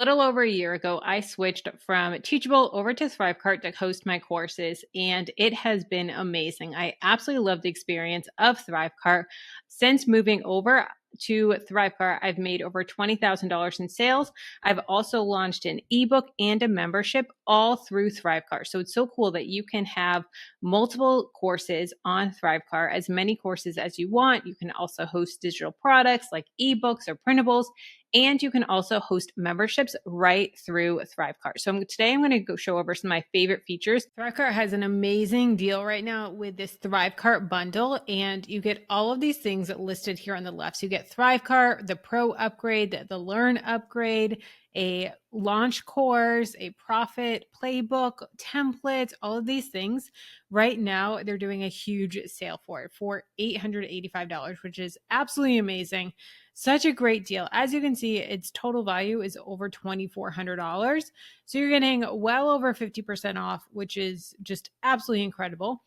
A little over a year ago, I switched from Teachable over to ThriveCart to host my courses, and it has been amazing. I absolutely love the experience of ThriveCart. Since moving over to ThriveCart, I've made over $20,000 in sales. I've also launched an ebook and a membership all through ThriveCart. So it's so cool that you can have multiple courses on ThriveCart, as many courses as you want. You can also host digital products like ebooks or printables. And you can also host memberships right through ThriveCart. So today I'm going to go show over some of my favorite features. ThriveCart has an amazing deal right now with this ThriveCart bundle, and you get all of these things listed here on the left. So you get ThriveCart, the Pro upgrade, the Learn upgrade, a launch course, a profit playbook, templates, all of these things. Right now, they're doing a huge sale for it for $885, which is absolutely amazing. Such a great deal. As you can see, its total value is over $2,400. So you're getting well over 50% off, which is just absolutely incredible.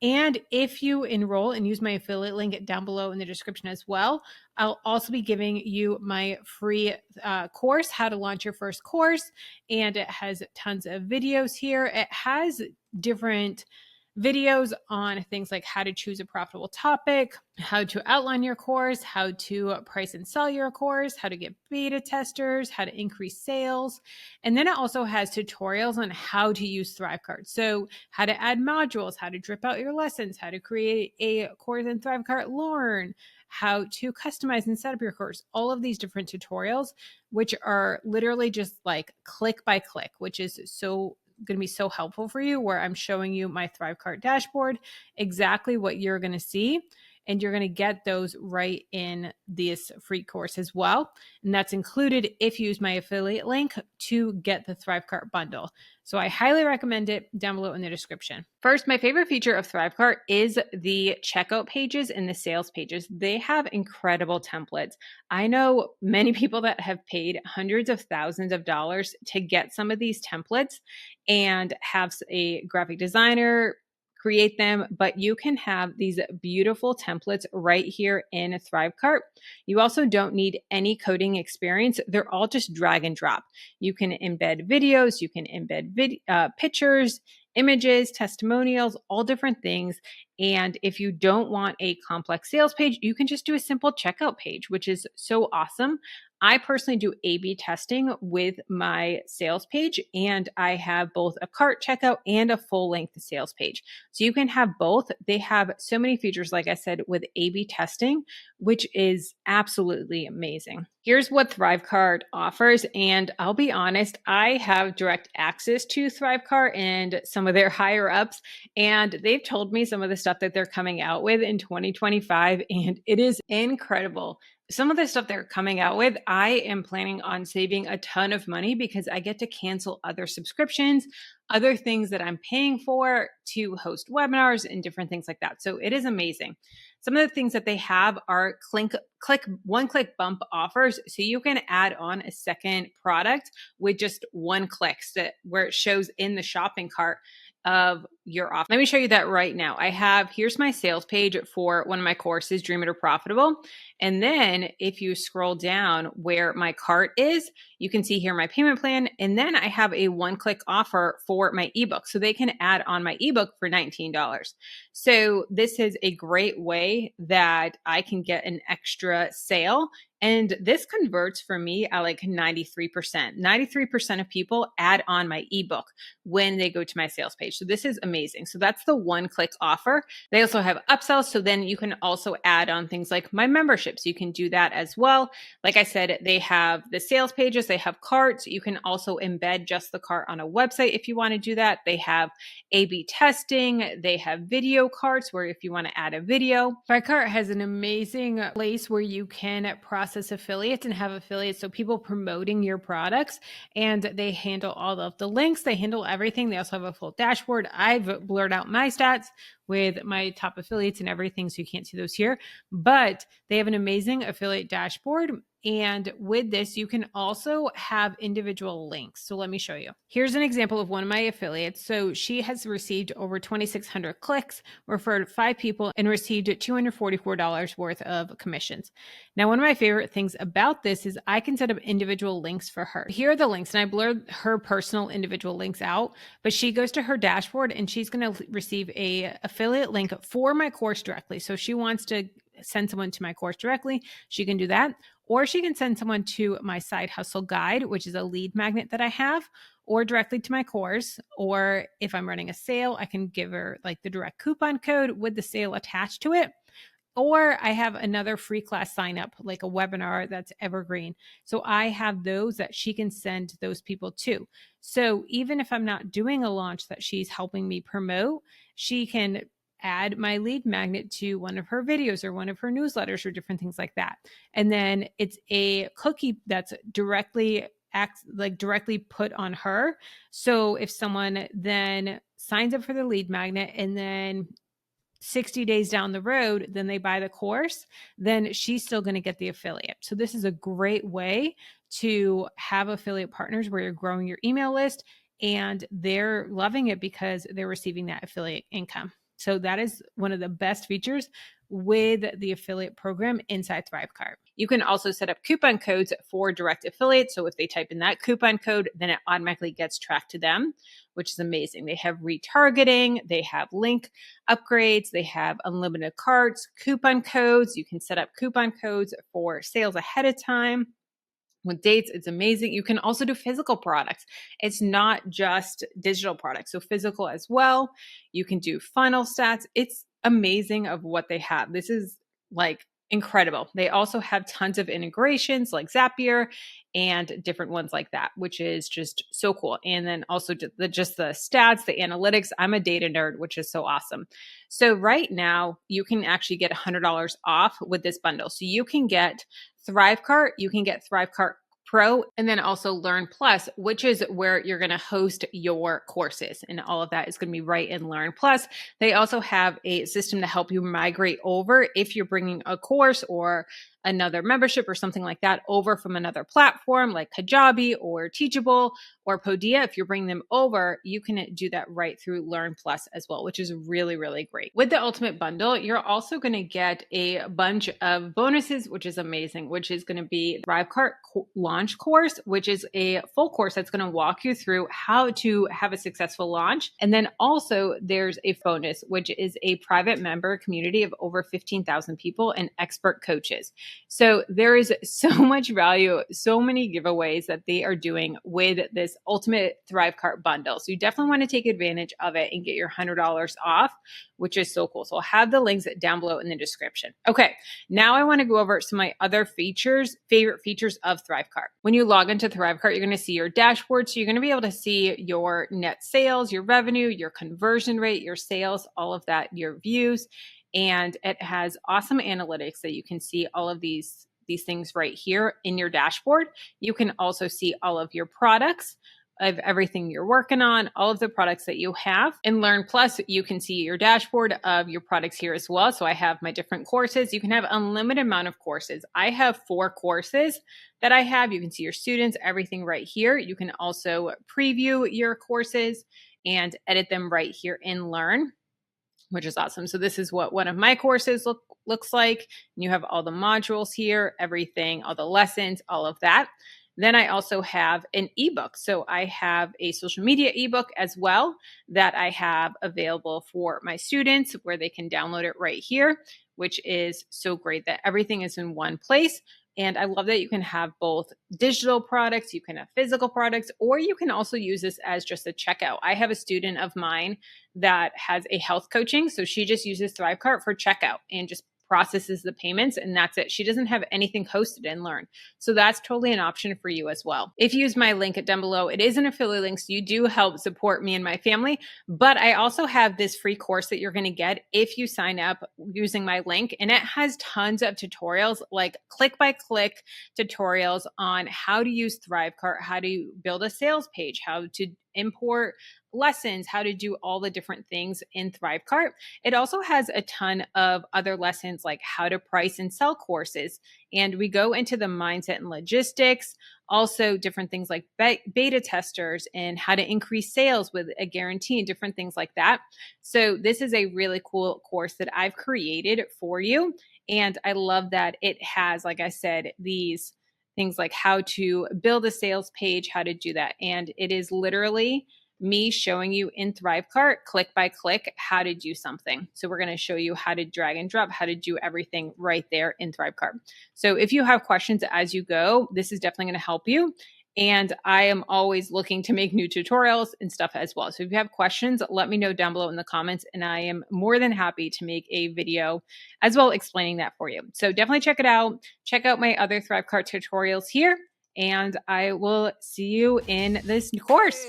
And if you enroll and use my affiliate link down below in the description as well, I'll also be giving you my free course, How to Launch Your First Course. And it has tons of videos here. It has different videos on things like how to choose a profitable topic, how to outline your course, how to price and sell your course, how to get beta testers, how to increase sales. And then it also has tutorials on how to use ThriveCart. So how to add modules, how to drip out your lessons, how to create a course in ThriveCart Learn, how to customize and set up your course, all of these different tutorials, which are literally just like click by click, which is so going to be so helpful for you, where I'm showing you my ThriveCart dashboard, exactly what you're going to see. And you're going to get those right in this free course as well. And that's included if you use my affiliate link to get the ThriveCart bundle. So I highly recommend it, down below in the description. First, my favorite feature of ThriveCart is the checkout pages and the sales pages. They have incredible templates. I know many people that have paid hundreds of thousands of dollars to get some of these templates and have a graphic designer create them, but you can have these beautiful templates right here in ThriveCart. You also don't need any coding experience. They're all just drag and drop. You can embed videos, you can embed pictures, images, testimonials, all different things. And if you don't want a complex sales page, you can just do a simple checkout page, which is so awesome. I personally do A/B testing with my sales page, and I have both a cart checkout and a full length sales page. So you can have both. They have so many features, like I said, with A/B testing, which is absolutely amazing. Here's what ThriveCart offers. And I'll be honest, I have direct access to ThriveCart and some of their higher ups, and they've told me some of the stuff that they're coming out with in 2025, and it is incredible. Some of the stuff they're coming out with, I am planning on saving a ton of money because I get to cancel other subscriptions, other things that I'm paying for to host webinars and different things like that. So it is amazing. Some of the things that they have are one-click bump offers. So you can add on a second product with just one click, where it shows in the shopping cart of your offer. Let me show you that right now. Here's my sales page for one of my courses, Dream It or Profitable. And then if you scroll down where my cart is, you can see here my payment plan. And then I have a one-click offer for my ebook. So they can add on my ebook for $19. So this is a great way that I can get an extra sale. And this converts for me at like 93%. 93% of people add on my ebook when they go to my sales page. So this is amazing. So that's the one-click offer. They also have upsells. So then you can also add on things like my memberships. You can do that as well. Like I said, they have the sales pages, they have carts. You can also embed just the cart on a website if you want to do that. They have A/B testing. They have video carts where if you want to add a video. ThriveCart has an amazing place where you can process affiliates and have affiliates, so people promoting your products, and they handle all of the links, they handle everything. They also have a full dashboard. I've blurred out my stats with my top affiliates and everything, so you can't see those here, but they have an amazing affiliate dashboard. And with this, you can also have individual links. So let me show you. Here's an example of one of my affiliates. So she has received over 2,600 clicks, referred 5 people, and received $244 worth of commissions. Now, one of my favorite things about this is I can set up individual links for her. Here are the links, and I blurred her personal individual links out, but she goes to her dashboard and she's going to receive a affiliate link for my course directly. So if she wants to send someone to my course directly, she can do that. Or she can send someone to my side hustle guide, which is a lead magnet that I have, or directly to my course. Or if I'm running a sale, I can give her like the direct coupon code with the sale attached to it. Or I have another free class sign up, like a webinar that's evergreen. So I have those that she can send those people to. So even if I'm not doing a launch that she's helping me promote, she can add my lead magnet to one of her videos or one of her newsletters or different things like that. And then it's a cookie that's directly put on her. So if someone then signs up for the lead magnet and then 60 days down the road, then they buy the course, then she's still going to get the affiliate. So this is a great way to have affiliate partners where you're growing your email list and they're loving it because they're receiving that affiliate income. So that is one of the best features with the affiliate program inside ThriveCart. You can also set up coupon codes for direct affiliates. So if they type in that coupon code, then it automatically gets tracked to them, which is amazing. They have retargeting, they have link upgrades, they have unlimited carts, coupon codes. You can set up coupon codes for sales ahead of time. With dates, it's amazing. You can also do physical products. It's not just digital products. So physical as well. You can do funnel stats. It's amazing of what they have. This is like incredible. They also have tons of integrations like Zapier and different ones like that, which is just so cool. And then also just the stats, the analytics. I'm a data nerd, which is so awesome. So right now you can actually get $100 off with this bundle. So you can get ThriveCart, you can get ThriveCart Pro, and then also Learn Plus, which is where you're going to host your courses. And all of that is going to be right in Learn Plus. They also have a system to help you migrate over if you're bringing a course or another membership or something like that over from another platform like Kajabi or Teachable or Podia. If you're bringing them over, you can do that right through Learn Plus as well, which is really, really great. With the Ultimate Bundle, you're also going to get a bunch of bonuses, which is amazing, which is going to be ThriveCart Launch Course, which is a full course that's going to walk you through how to have a successful launch. And then also there's a bonus, which is a private member community of over 15,000 people and expert coaches. So there is so much value, so many giveaways that they are doing with this Ultimate ThriveCart bundle. So you definitely want to take advantage of it and get your $100 off, which is so cool. So I'll have the links down below in the description. Okay, now I want to go over some of my other favorite features of ThriveCart. When you log into ThriveCart, you're going to see your dashboard. So you're going to be able to see your net sales, your revenue, your conversion rate, your sales, all of that, your views. And it has awesome analytics that you can see all of these things right here in your dashboard. You can also see all of your products, of everything you're working on, all of the products that you have. In Learn Plus, you can see your dashboard of your products here as well. So I have my different courses. You can have unlimited amount of courses. I have 4 courses that I have. You can see your students, everything right here. You can also preview your courses and edit them right here in Learn, which is awesome. So this is what one of my courses looks like. And you have all the modules here, everything, all the lessons, all of that. Then I also have an ebook. So I have a social media ebook as well that I have available for my students where they can download it right here, which is so great that everything is in one place. And I love that you can have both digital products, you can have physical products, or you can also use this as just a checkout. I have a student of mine that has a health coaching. So she just uses ThriveCart for checkout and just processes the payments, and that's it. She doesn't have anything hosted in Learn. So that's totally an option for you as well. If you use my link down below, it is an affiliate link, so you do help support me and my family. But I also have this free course that you're going to get if you sign up using my link, and it has tons of tutorials, like click-by-click tutorials on how to use ThriveCart, how to build a sales page, how to import lessons, how to do all the different things in ThriveCart. It also has a ton of other lessons like how to price and sell courses. And we go into the mindset and logistics, also different things like beta testers and how to increase sales with a guarantee and different things like that. So this is a really cool course that I've created for you. And I love that it has, like I said, these things like how to build a sales page, how to do that. And it is literally me showing you in ThriveCart, click by click, how to do something. So we're going to show you how to drag and drop, how to do everything right there in ThriveCart. So if you have questions as you go, this is definitely going to help you. And I am always looking to make new tutorials and stuff as well. So if you have questions, let me know down below in the comments, and I am more than happy to make a video as well explaining that for you. So definitely check it out. Check out my other ThriveCart tutorials here, and I will see you in this course.